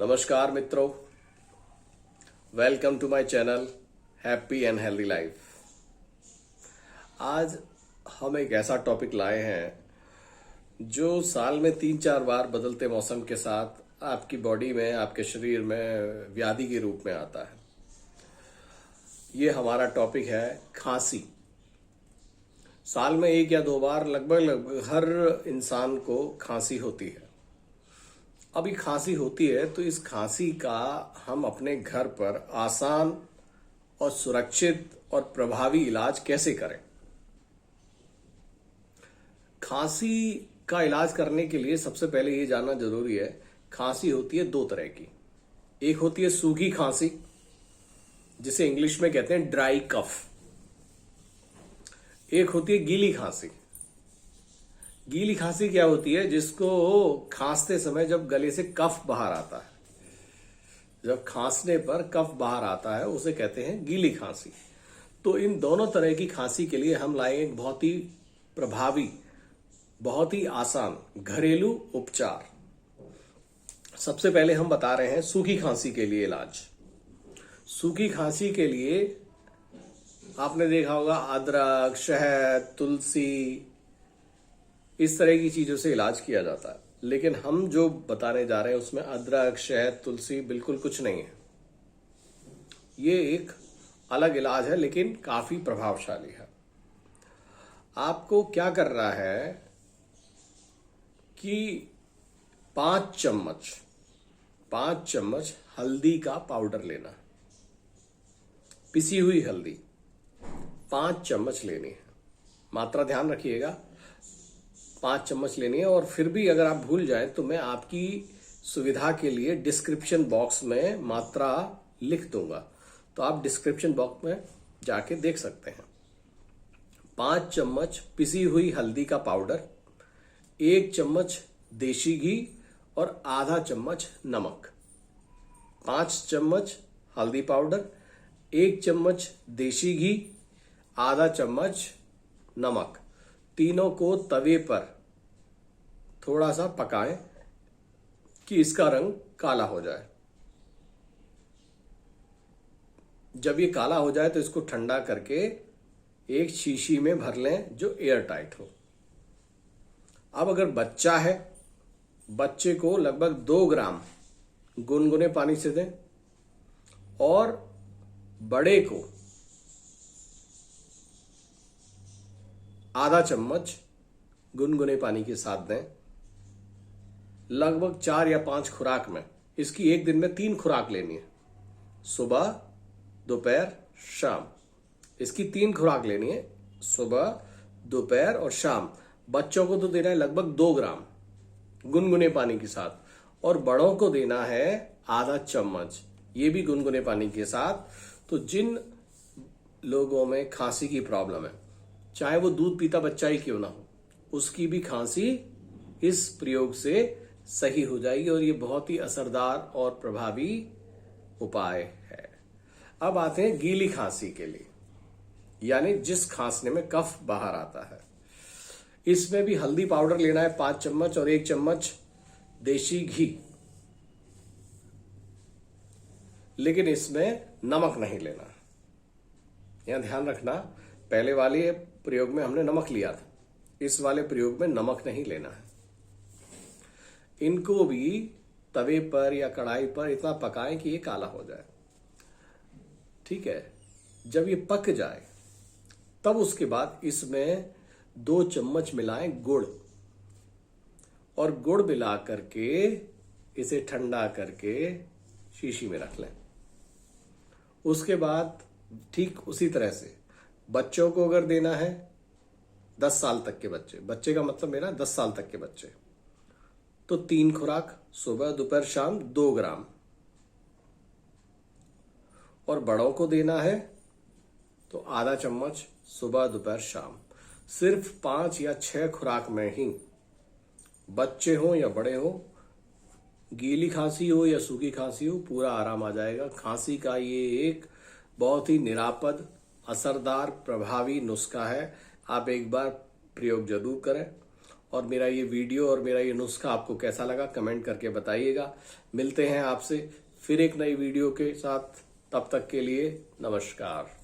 नमस्कार मित्रों, welcome to my channel happy and healthy life. आज हम एक ऐसा टॉपिक लाए हैं जो साल में 3-4 बार बदलते मौसम के साथ आपकी बॉडी में, आपके शरीर में व्याधि के रूप में आता है। ये हमारा टॉपिक है खांसी। साल में 1 या 2 बार लगभग हर इंसान को खांसी होती है। अभी खांसी होती है तो इस खांसी का हम अपने घर पर आसान और सुरक्षित और प्रभावी इलाज कैसे करें। खांसी का इलाज करने के लिए सबसे पहले ये जानना जरूरी है, खांसी होती है 2 तरह की। एक होती है सूखी खांसी, जिसे इंग्लिश में कहते हैं ड्राई कफ। एक होती है गीली खांसी। गीली खांसी क्या होती है? जिसको खांसते समय जब गले से कफ बाहर आता है, जब खांसने पर कफ बाहर आता है, उसे कहते हैं गीली खांसी। तो इन दोनों तरह की खांसी के लिए हम लाए एक बहुत ही प्रभावी, बहुत ही आसान घरेलू उपचार। सबसे पहले हम बता रहे हैं सूखी खांसी के लिए इलाज। सूखी खांसी के लिए आपने देखा होगा अदरक, शहद, तुलसी, इस तरह की चीजों से इलाज किया जाता है। लेकिन हम जो बताने जा रहे हैं उसमें अदरक, शहद, तुलसी बिल्कुल कुछ नहीं है। ये एक अलग इलाज है, लेकिन काफी प्रभावशाली है। आपको क्या करना है कि 5 चम्मच हल्दी का पाउडर लेना है। पिसी हुई हल्दी 5 चम्मच लेनी है। मात्रा ध्यान रखिएगा, 5 चम्मच लेनी है। और फिर भी अगर आप भूल जाएं तो मैं आपकी सुविधा के लिए डिस्क्रिप्शन बॉक्स में मात्रा लिख दूंगा, तो आप डिस्क्रिप्शन बॉक्स में जाके देख सकते हैं। 5 चम्मच पिसी हुई हल्दी का पाउडर, 1 चम्मच देशी घी और आधा चम्मच नमक। 5 चम्मच हल्दी पाउडर, 1 चम्मच देशी घी, आधा चम्मच नमक। तीनों को तवे पर थोड़ा सा पकाएं कि इसका रंग काला हो जाए। जब ये काला हो जाए तो इसको ठंडा करके एक शीशी में भर लें जो एयर टाइट हो। अब अगर बच्चा है, बच्चे को लगभग 2 ग्राम गुनगुने पानी से दें और बड़े को आधा चम्मच गुनगुने पानी के साथ दें। लगभग 4 या 5 खुराक में, इसकी एक दिन में 3 खुराक लेनी है, सुबह, दोपहर, शाम। इसकी 3 खुराक लेनी है, सुबह, दोपहर और शाम। बच्चों को तो देना है लगभग 2 ग्राम गुनगुने पानी के साथ, और बड़ों को देना है आधा चम्मच, ये भी गुनगुने पानी के साथ। तो जिन लोगों में खांसी की प्रॉब्लम है, चाहे वो दूध पीता बच्चा ही क्यों ना हो, उसकी भी खांसी इस प्रयोग से सही हो जाएगी। और ये बहुत ही असरदार और प्रभावी उपाय है। अब आते हैं गीली खांसी के लिए, यानी जिस खांसने में कफ बाहर आता है। इसमें भी हल्दी पाउडर लेना है 5 चम्मच और 1 चम्मच देशी घी, लेकिन इसमें नमक नहीं लेना। यहां ध्यान रखना, पहले वाले प्रयोग में हमने नमक लिया था, इस वाले प्रयोग में नमक नहीं लेना है। इनको भी तवे पर या कढ़ाई पर इतना पकाएं कि ये काला हो जाए। ठीक है, जब ये पक जाए तब उसके बाद इसमें 2 चम्मच मिलाएं गुड़, और गुड़ मिला करके इसे ठंडा करके शीशी में रख लें। उसके बाद ठीक उसी तरह से बच्चों को अगर देना है, 10 साल तक के बच्चे का मतलब मेरा 10 साल तक के बच्चे, तो 3 खुराक, सुबह, दोपहर, शाम, 2 ग्राम। और बड़ों को देना है तो आधा चम्मच, सुबह, दोपहर, शाम। सिर्फ 5 या 6 खुराक में ही, बच्चे हो या बड़े हो, गीली खांसी हो या सूखी खांसी हो, पूरा आराम आ जाएगा। खांसी का ये एक बहुत ही निरापद, असरदार, प्रभावी नुस्खा है। आप एक बार प्रयोग जरूर करें और मेरा ये वीडियो और मेरा ये नुस्खा आपको कैसा लगा कमेंट करके बताइएगा। मिलते हैं आपसे फिर एक नई वीडियो के साथ, तब तक के लिए नमस्कार।